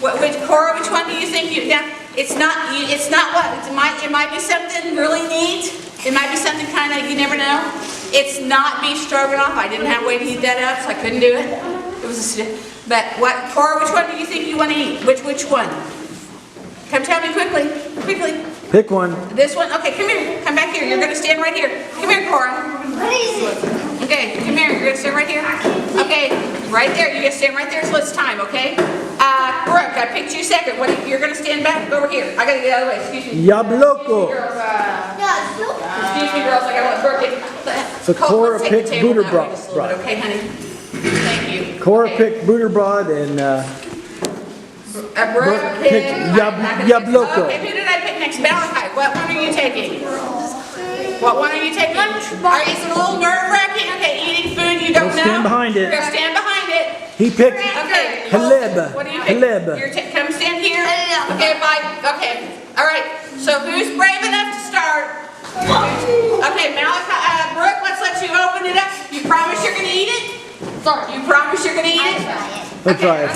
Cora, which one do you think you? Now, it's not what it might be something really neat. It might be something kind of you never know. It's not beef stroganoff. I didn't have a way to heat that up, so I couldn't do it. It was but what, Cora? Which one do you think you want to eat? Which one? Come tell me quickly. Pick one. This one? Okay, come here. Come back here. You're going to stand right here. Come here, Cora. What is it? Okay, come here. You're going to stand right here. Okay, right there. You're going to stand right there so it's time, okay? Brooke, I picked you second. You're going to stand back over here. I got to get out of the way. Excuse me. Yabloko. Excuse me, girls. I got to let Brooke get... So Cora picked booter broad. Okay, honey. Thank you. Cora picked booter broad and Brooke picked Yabloko. Okay, who did I pick next? Malachi. What one are you taking? What one are you taking? Is it a little nerve-wracking? Okay, eating food you don't know. Stand behind it. You're going to stand behind it. He picked Okay. halib. What do you pick? Halib. Come stand here. Okay, bye. Okay. All right. So who's brave enough to start? Okay, Malachi, Brooke, let's let you open it up. You promise you're going to eat it? You promise you're going to eat it? Let's try it.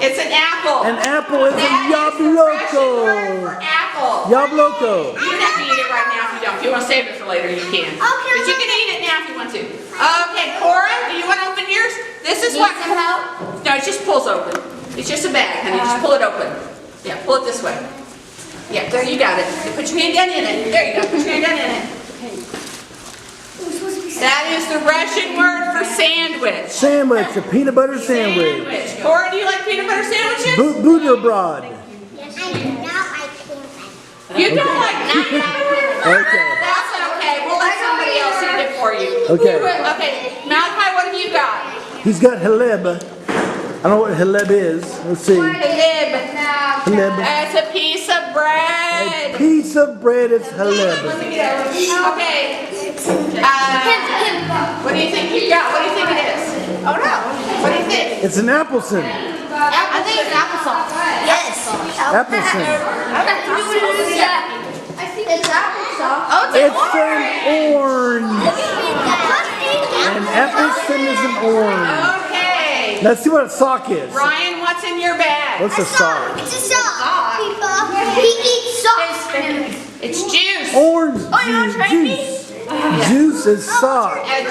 It's an apple. An apple is a That is the Russian word yabloko. for apple. Yabloko. You don't have to eat it right now if you don't. If you want to save it for later, you can. Okay. But you can eat it now if you want to. Okay, Cora, do you want to open yours? This is what... No, it just pulls open. It's just a bag, honey. Just pull it open. Yeah, pull it this way. Yeah, there you got it. Put your hand down in it. There you go. Put your hand down in it. That is the Russian word for sandwich. Sandwich, a peanut butter sandwich. Cora, do you like peanut butter sandwiches? Booter broad. Yes, I do not like peanut You don't like peanut butter? Okay. That's okay. We'll let somebody else eat it for you. Okay. Okay, Malachi, what have you got? He's got halib. I don't know what halib is. Let's see. Halib. Halib. It's a piece of bread. A piece of bread is halib. Okay. What do you think you got? What do you think it is? Oh no. What do you think? It's an appleson. I think it's applesauce. Yes. Appleson. I think it's applesauce. Oh, It's an orange. An appleson is an orange. Okay. Let's see what a sock is. Ryan, what's in your bag? What's a sock? It's a sock, people. He eats socks. It's juice. Orange Oh, you don't trade me? juice. Juice is sock. Yeah,